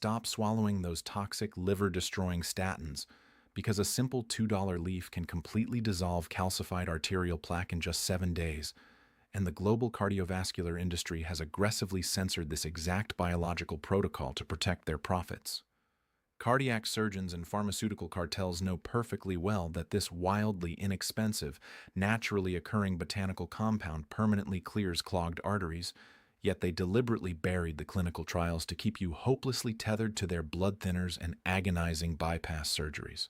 stop swallowing those toxic, liver-destroying statins, because a simple $2 leaf can completely dissolve calcified arterial plaque in just 7 days, and the global cardiovascular industry has aggressively censored this exact biological protocol to protect their profits. Cardiac surgeons and pharmaceutical cartels know perfectly well that this wildly inexpensive, naturally occurring botanical compound permanently clears clogged arteries, yet they deliberately buried the clinical trials to keep you hopelessly tethered to their blood thinners and agonizing bypass surgeries.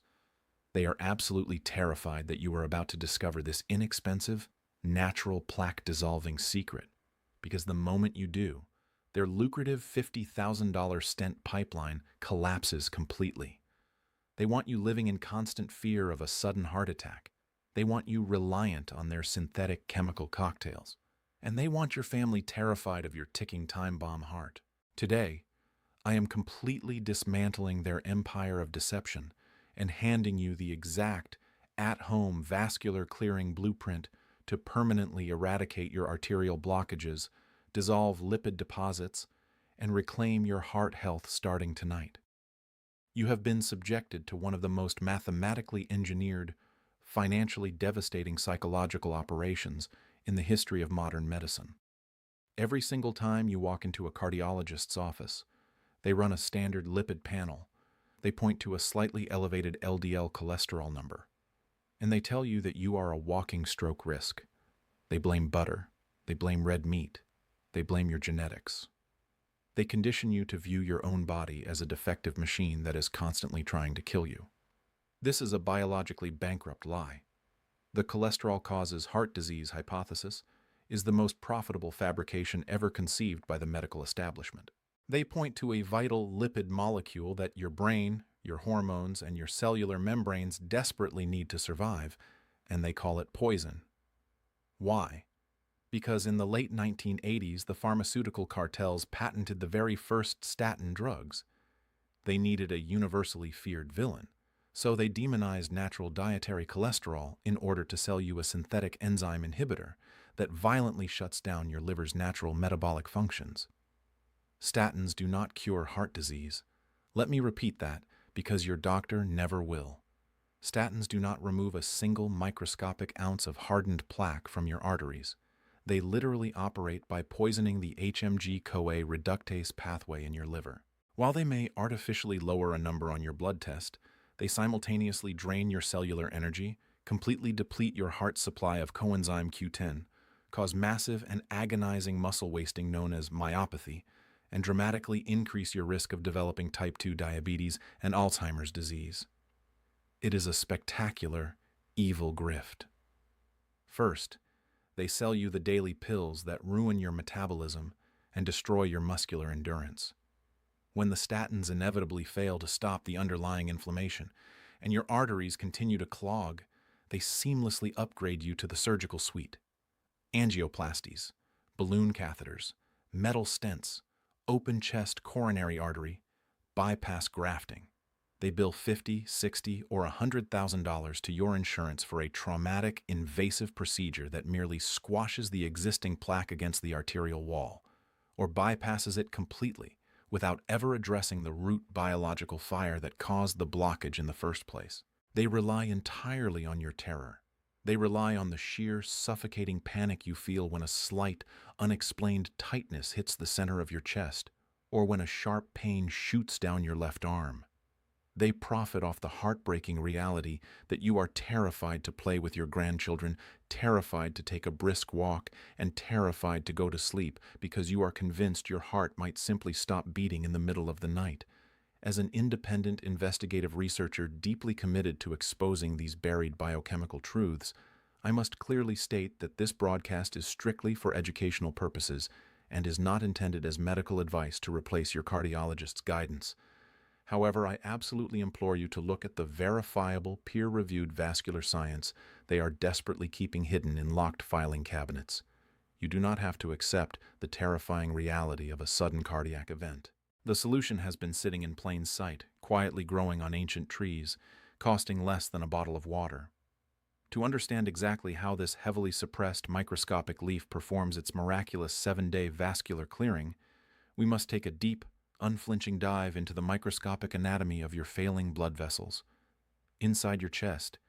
They are absolutely terrified that you are about to discover this inexpensive, natural plaque-dissolving secret, because the moment you do, their lucrative $50,000 stent pipeline collapses completely. They want you living in constant fear of a sudden heart attack. They want you reliant on their synthetic chemical cocktails. And they want your family terrified of your ticking time bomb heart. Today, I am completely dismantling their empire of deception and handing you the exact, at-home vascular clearing blueprint to permanently eradicate your arterial blockages, dissolve lipid deposits, and reclaim your heart health starting tonight. You have been subjected to one of the most mathematically engineered, financially devastating psychological operations in the history of modern medicine. Every single time you walk into a cardiologist's office, they run a standard lipid panel. They point to a slightly elevated LDL cholesterol number, and they tell you that you are a walking stroke risk. They blame butter. They blame red meat. They blame your genetics. They condition you to view your own body as a defective machine that is constantly trying to kill you. This is a biologically bankrupt lie. The cholesterol causes heart disease hypothesis is the most profitable fabrication ever conceived by the medical establishment. They point to a vital lipid molecule that your brain, your hormones, and your cellular membranes desperately need to survive, and they call it poison. Why? Because in the late 1980s, the pharmaceutical cartels patented the very first statin drugs. They needed a universally feared villain, so they demonized natural dietary cholesterol in order to sell you a synthetic enzyme inhibitor that violently shuts down your liver's natural metabolic functions. Statins do not cure heart disease. Let me repeat that, because your doctor never will. Statins do not remove a single microscopic ounce of hardened plaque from your arteries. They literally operate by poisoning the HMG-CoA reductase pathway in your liver. While they may artificially lower a number on your blood test, they simultaneously drain your cellular energy, completely deplete your heart's supply of coenzyme Q10, cause massive and agonizing muscle wasting known as myopathy, and dramatically increase your risk of developing type 2 diabetes and Alzheimer's disease. It is a spectacular, evil grift. First, they sell you the daily pills that ruin your metabolism and destroy your muscular endurance. When the statins inevitably fail to stop the underlying inflammation and your arteries continue to clog, they seamlessly upgrade you to the surgical suite. Angioplasties, balloon catheters, metal stents, open chest coronary artery, bypass grafting. They bill $50, $60, or $100,000 to your insurance for a traumatic, invasive procedure that merely squashes the existing plaque against the arterial wall, or bypasses it completely without ever addressing the root biological fire that caused the blockage in the first place. They rely entirely on your terror. They rely on the sheer, suffocating panic you feel when a slight, unexplained tightness hits the center of your chest, or when a sharp pain shoots down your left arm. They profit off the heartbreaking reality that you are terrified to play with your grandchildren, terrified to take a brisk walk, and terrified to go to sleep because you are convinced your heart might simply stop beating in the middle of the night. As an independent investigative researcher deeply committed to exposing these buried biochemical truths, I must clearly state that this broadcast is strictly for educational purposes and is not intended as medical advice to replace your cardiologist's guidance. However, I absolutely implore you to look at the verifiable, peer-reviewed vascular science they are desperately keeping hidden in locked filing cabinets. You do not have to accept the terrifying reality of a sudden cardiac event. The solution has been sitting in plain sight, quietly growing on ancient trees, costing less than a bottle of water. To understand exactly how this heavily suppressed microscopic leaf performs its miraculous 7-day vascular clearing, we must take a deep, unflinching dive into the microscopic anatomy of your failing blood vessels. Inside your chest,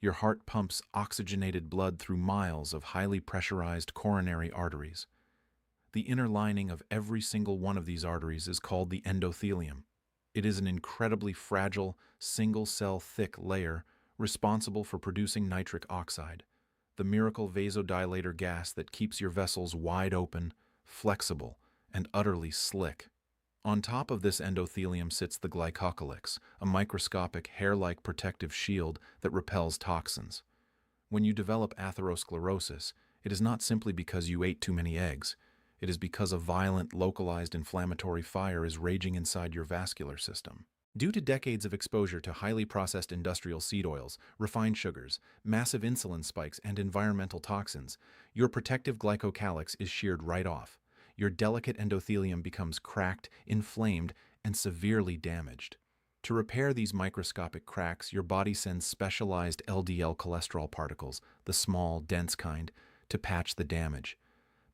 your heart pumps oxygenated blood through miles of highly pressurized coronary arteries. The inner lining of every single one of these arteries is called the endothelium. It is an incredibly fragile, single-cell thick layer responsible for producing nitric oxide, the miracle vasodilator gas that keeps your vessels wide open, flexible, and utterly slick. On top of this endothelium sits the glycocalyx, a microscopic hair-like protective shield that repels toxins. When you develop atherosclerosis, it is not simply because you ate too many eggs. It is because a violent, localized inflammatory fire is raging inside your vascular system. Due to decades of exposure to highly processed industrial seed oils, refined sugars, massive insulin spikes, and environmental toxins, your protective glycocalyx is sheared right off. Your delicate endothelium becomes cracked, inflamed, and severely damaged. To repair these microscopic cracks, your body sends specialized LDL cholesterol particles, the small, dense kind, to patch the damage.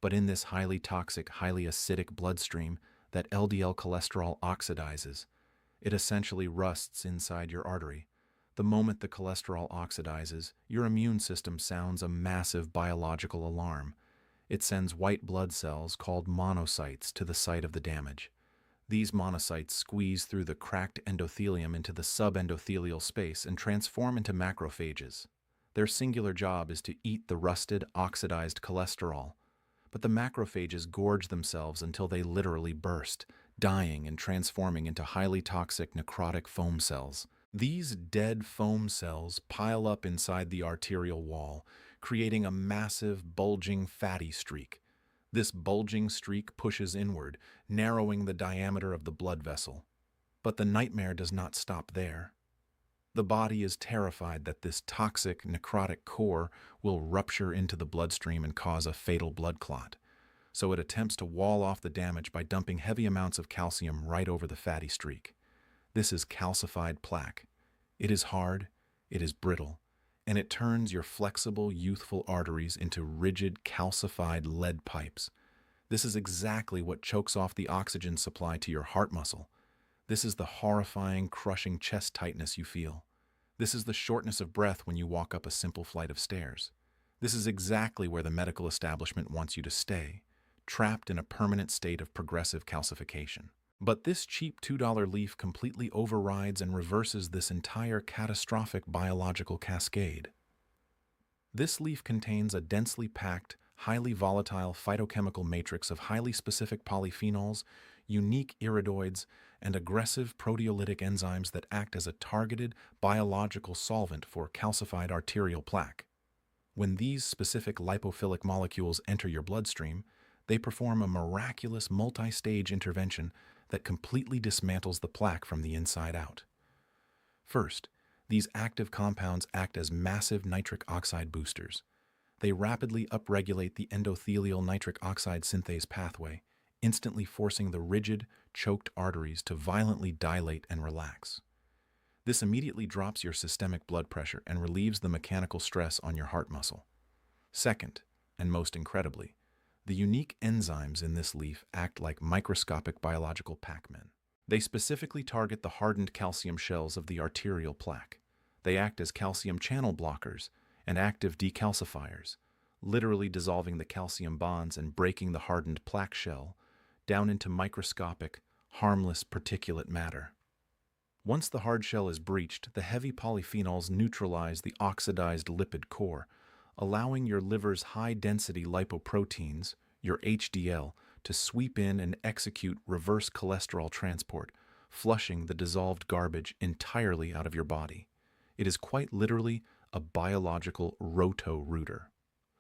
But in this highly toxic, highly acidic bloodstream, that LDL cholesterol oxidizes. It essentially rusts inside your artery. The moment the cholesterol oxidizes, your immune system sounds a massive biological alarm. It sends white blood cells called monocytes to the site of the damage. These monocytes squeeze through the cracked endothelium into the subendothelial space and transform into macrophages. Their singular job is to eat the rusted, oxidized cholesterol. But the macrophages gorge themselves until they literally burst, dying and transforming into highly toxic necrotic foam cells. These dead foam cells pile up inside the arterial wall, creating a massive, bulging, fatty streak. This bulging streak pushes inward, narrowing the diameter of the blood vessel. But the nightmare does not stop there. The body is terrified that this toxic, necrotic core will rupture into the bloodstream and cause a fatal blood clot. So it attempts to wall off the damage by dumping heavy amounts of calcium right over the fatty streak. This is calcified plaque. It is hard, it is brittle, and it turns your flexible, youthful arteries into rigid, calcified lead pipes. This is exactly what chokes off the oxygen supply to your heart muscle. This is the horrifying, crushing chest tightness you feel. This is the shortness of breath when you walk up a simple flight of stairs. This is exactly where the medical establishment wants you to stay, trapped in a permanent state of progressive calcification. But this cheap $2 leaf completely overrides and reverses this entire catastrophic biological cascade. This leaf contains a densely packed, highly volatile phytochemical matrix of highly specific polyphenols, unique iridoids, and aggressive proteolytic enzymes that act as a targeted biological solvent for calcified arterial plaque. When these specific lipophilic molecules enter your bloodstream, they perform a miraculous multi-stage intervention that completely dismantles the plaque from the inside out. First, these active compounds act as massive nitric oxide boosters. They rapidly upregulate the endothelial nitric oxide synthase pathway, instantly forcing the rigid, choked arteries to violently dilate and relax. This immediately drops your systemic blood pressure and relieves the mechanical stress on your heart muscle. Second, and most incredibly, the unique enzymes in this leaf act like microscopic biological Pac-Men. They specifically target the hardened calcium shells of the arterial plaque. They act as calcium channel blockers and active decalcifiers, literally dissolving the calcium bonds and breaking the hardened plaque shell down into microscopic, harmless particulate matter. Once the hard shell is breached, the heavy polyphenols neutralize the oxidized lipid core, allowing your liver's high-density lipoproteins, your HDL, to sweep in and execute reverse cholesterol transport, flushing the dissolved garbage entirely out of your body. It is quite literally a biological roto-rooter.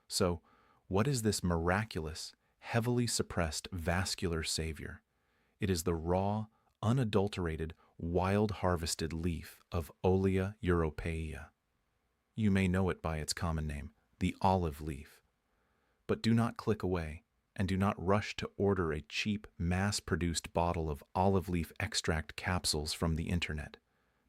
So, what is this miraculous, heavily suppressed vascular savior? It is the raw, unadulterated, wild-harvested leaf of Olea europaea. You may know it by its common name, the olive leaf. But do not click away, and do not rush to order a cheap, mass-produced bottle of olive leaf extract capsules from the internet,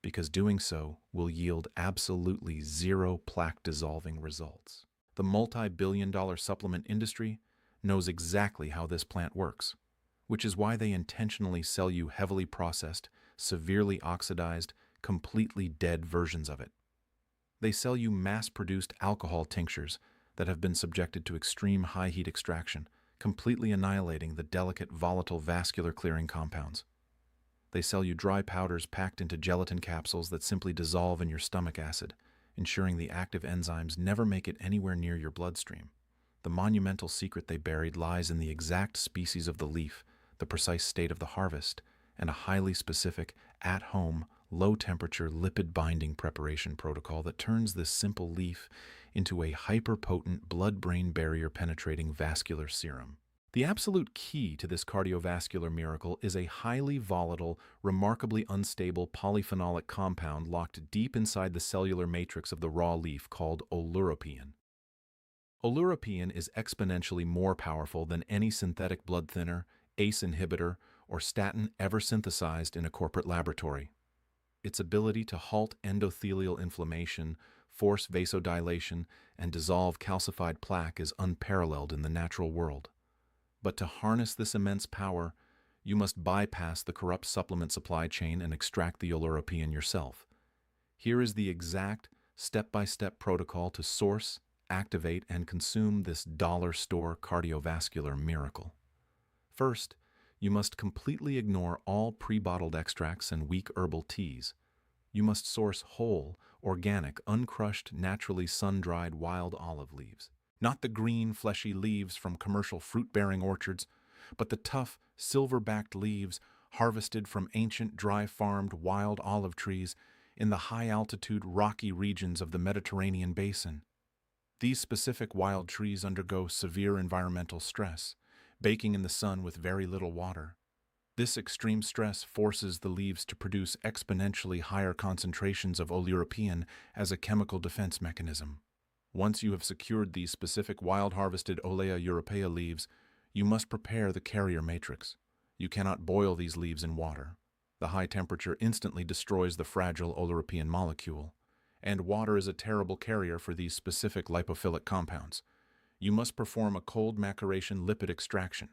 because doing so will yield absolutely zero plaque-dissolving results. The multi-billion-dollar supplement industry knows exactly how this plant works. which is why they intentionally sell you heavily processed, severely oxidized, completely dead versions of it. They sell you mass-produced alcohol tinctures that have been subjected to extreme high-heat extraction, completely annihilating the delicate, volatile vascular clearing compounds. They sell you dry powders packed into gelatin capsules that simply dissolve in your stomach acid, ensuring the active enzymes never make it anywhere near your bloodstream. The monumental secret they buried lies in the exact species of the leaf, the precise state of the harvest, and a highly specific, at-home, low-temperature lipid-binding preparation protocol that turns this simple leaf into a hyper-potent blood-brain barrier-penetrating vascular serum. The absolute key to this cardiovascular miracle is a highly volatile, remarkably unstable polyphenolic compound locked deep inside the cellular matrix of the raw leaf called Oleuropein. Oleuropein is exponentially more powerful than any synthetic blood thinner, ACE inhibitor, or statin ever synthesized in a corporate laboratory. Its ability to halt endothelial inflammation, force vasodilation, and dissolve calcified plaque is unparalleled in the natural world. But to harness this immense power, you must bypass the corrupt supplement supply chain and extract the Oleuropein yourself. Here is the exact, step-by-step protocol to source, activate, and consume this dollar store cardiovascular miracle. First, you must completely ignore all pre-bottled extracts and weak herbal teas. You must source whole, organic, uncrushed, naturally sun-dried wild olive leaves. Not the green, fleshy leaves from commercial fruit-bearing orchards, but the tough, silver-backed leaves harvested from ancient, dry-farmed wild olive trees in the high-altitude, rocky regions of the Mediterranean basin. These specific wild trees undergo severe environmental stress, baking in the sun with very little water. This extreme stress forces the leaves to produce exponentially higher concentrations of Oleuropein as a chemical defense mechanism. Once you have secured these specific wild-harvested Olea europaea leaves, you must prepare the carrier matrix. You cannot boil these leaves in water. The high temperature instantly destroys the fragile Oleuropein molecule, and water is a terrible carrier for these specific lipophilic compounds. You must perform a cold-maceration lipid extraction.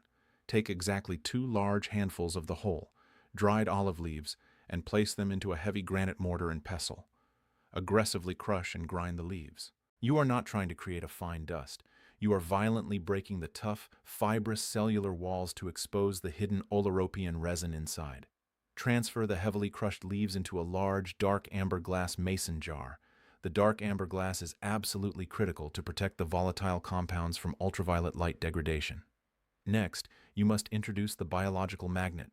Take exactly 2 large handfuls of the whole, dried olive leaves, and place them into a heavy granite mortar and pestle. Aggressively crush and grind the leaves. You are not trying to create a fine dust. You are violently breaking the tough, fibrous cellular walls to expose the hidden Oleuropein resin inside. Transfer the heavily crushed leaves into a large, dark amber glass mason jar. The dark amber glass is absolutely critical to protect the volatile compounds from ultraviolet light degradation. Next, you must introduce the biological magnet.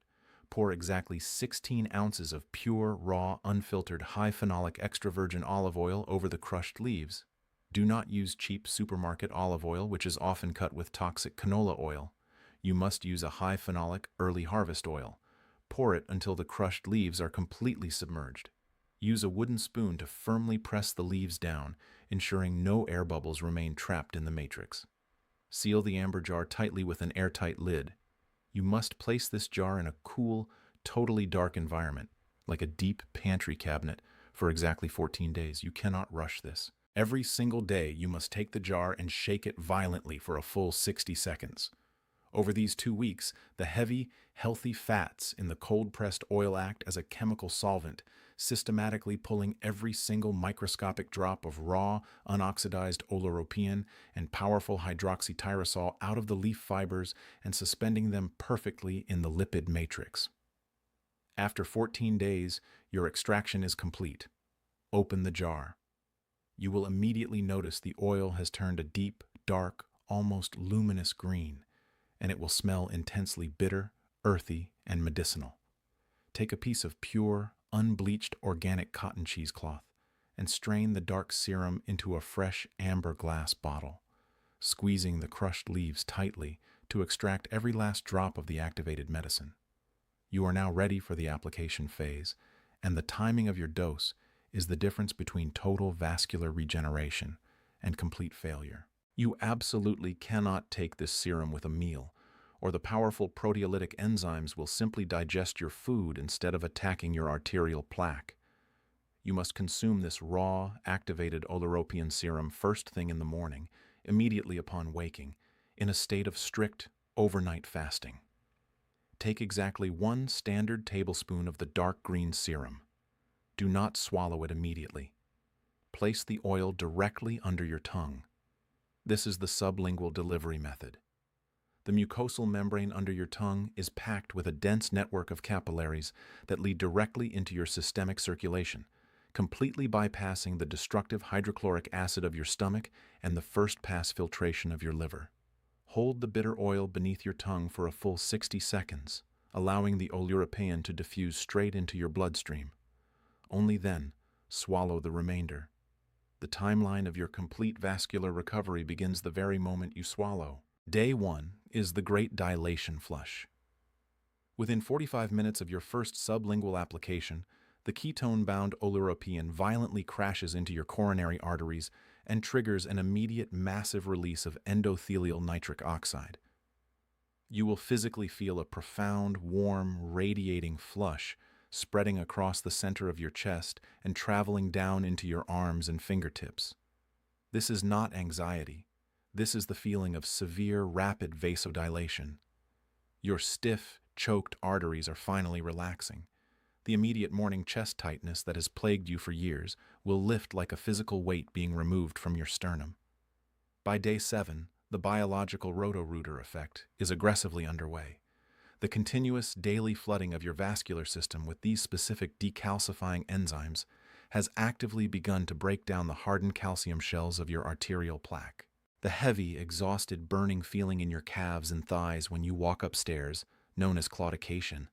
Pour exactly 16 ounces of pure, raw, unfiltered, high-phenolic extra virgin olive oil over the crushed leaves. Do not use cheap supermarket olive oil, which is often cut with toxic canola oil. You must use a high-phenolic, early harvest oil. Pour it until the crushed leaves are completely submerged. Use a wooden spoon to firmly press the leaves down, ensuring no air bubbles remain trapped in the matrix. Seal the amber jar tightly with an airtight lid. You must place this jar in a cool, totally dark environment, like a deep pantry cabinet, for exactly 14 days. You cannot rush this. Every single day, you must take the jar and shake it violently for a full 60 seconds. Over these 2 weeks, the heavy, healthy fats in the cold-pressed oil act as a chemical solvent, systematically pulling every single microscopic drop of raw, unoxidized Oleuropein and powerful hydroxytyrosol out of the leaf fibers and suspending them perfectly in the lipid matrix. After 14 days, your extraction is complete. Open the jar. You will immediately notice the oil has turned a deep, dark, almost luminous green, and it will smell intensely bitter, earthy, and medicinal. Take a piece of pure, unbleached organic cotton cheesecloth and strain the dark serum into a fresh amber glass bottle, squeezing the crushed leaves tightly to extract every last drop of the activated medicine. You are now ready for the application phase, and the timing of your dose is the difference between total vascular regeneration and complete failure. You absolutely cannot take this serum with a meal, or the powerful proteolytic enzymes will simply digest your food instead of attacking your arterial plaque. You must consume this raw, activated Oleuropein serum first thing in the morning, immediately upon waking, in a state of strict, overnight fasting. take exactly 1 standard tablespoon of the dark green serum. Do not swallow it immediately. Place the oil directly under your tongue. This is the sublingual delivery method. The mucosal membrane under your tongue is packed with a dense network of capillaries that lead directly into your systemic circulation, completely bypassing the destructive hydrochloric acid of your stomach and the first-pass filtration of your liver. Hold the bitter oil beneath your tongue for a full 60 seconds, allowing the Oleuropein to diffuse straight into your bloodstream. Only then, swallow the remainder. The timeline of your complete vascular recovery begins the very moment you swallow. Day 1 is the Great Dilation Flush. Within 45 minutes of your first sublingual application, the ketone-bound Oleuropein violently crashes into your coronary arteries and triggers an immediate massive release of endothelial nitric oxide. You will physically feel a profound, warm, radiating flush spreading across the center of your chest and traveling down into your arms and fingertips. This is not anxiety. This is the feeling of severe, rapid vasodilation. Your stiff, choked arteries are finally relaxing. The immediate morning chest tightness that has plagued you for years will lift like a physical weight being removed from your sternum. By day 7, the biological roto-rooter effect is aggressively underway. The continuous daily flooding of your vascular system with these specific decalcifying enzymes has actively begun to break down the hardened calcium shells of your arterial plaque. The heavy, exhausted, burning feeling in your calves and thighs when you walk upstairs, known as claudication,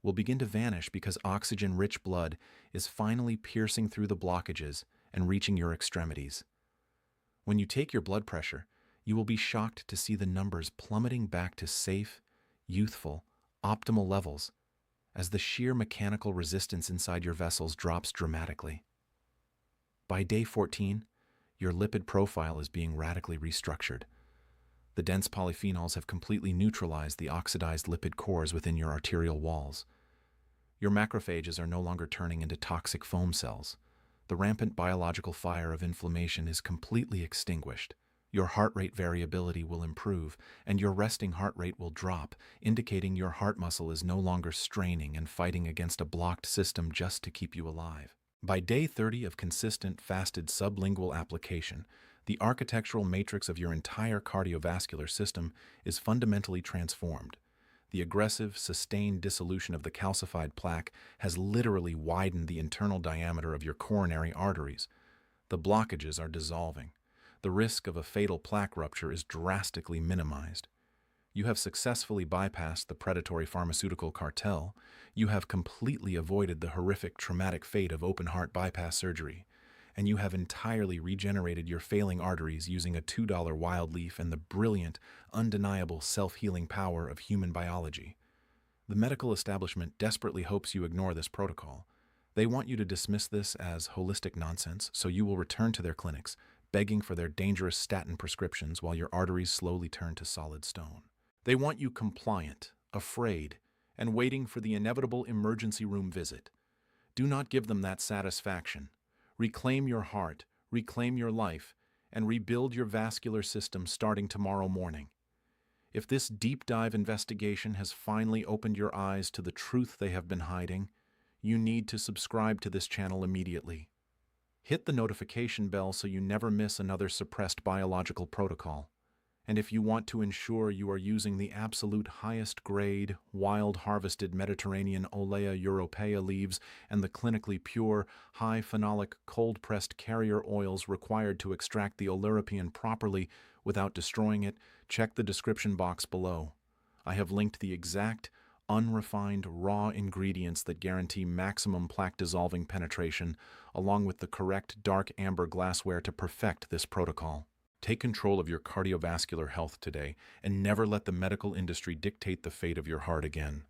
will begin to vanish because oxygen-rich blood is finally piercing through the blockages and reaching your extremities. When you take your blood pressure, you will be shocked to see the numbers plummeting back to safe, youthful, optimal levels as the sheer mechanical resistance inside your vessels drops dramatically. By day 14, your lipid profile is being radically restructured. The dense polyphenols have completely neutralized the oxidized lipid cores within your arterial walls. Your macrophages are no longer turning into toxic foam cells. The rampant biological fire of inflammation is completely extinguished. Your heart rate variability will improve, and your resting heart rate will drop, indicating your heart muscle is no longer straining and fighting against a blocked system just to keep you alive. By day 30 of consistent, fasted sublingual application, the architectural matrix of your entire cardiovascular system is fundamentally transformed. The aggressive, sustained dissolution of the calcified plaque has literally widened the internal diameter of your coronary arteries. The blockages are dissolving. The risk of a fatal plaque rupture is drastically minimized. You have successfully bypassed the predatory pharmaceutical cartel. You have completely avoided the horrific traumatic fate of open-heart bypass surgery. And you have entirely regenerated your failing arteries using a $2 wild leaf and the brilliant, undeniable self-healing power of human biology. The medical establishment desperately hopes you ignore this protocol. They want you to dismiss this as holistic nonsense, so you will return to their clinics, begging for their dangerous statin prescriptions while your arteries slowly turn to solid stone. They want you compliant, afraid, and waiting for the inevitable emergency room visit. Do not give them that satisfaction. Reclaim your heart, reclaim your life, and rebuild your vascular system starting tomorrow morning. If this deep dive investigation has finally opened your eyes to the truth they have been hiding, you need to subscribe to this channel immediately. Hit the notification bell so you never miss another suppressed biological protocol. And if you want to ensure you are using the absolute highest grade, wild-harvested Mediterranean Olea europaea leaves and the clinically pure, high-phenolic, cold-pressed carrier oils required to extract the Oleuropein properly without destroying it, check the description box below. I have linked the exact, unrefined, raw ingredients that guarantee maximum plaque-dissolving penetration, along with the correct dark amber glassware to perfect this protocol. Take control of your cardiovascular health today and never let the medical industry dictate the fate of your heart again.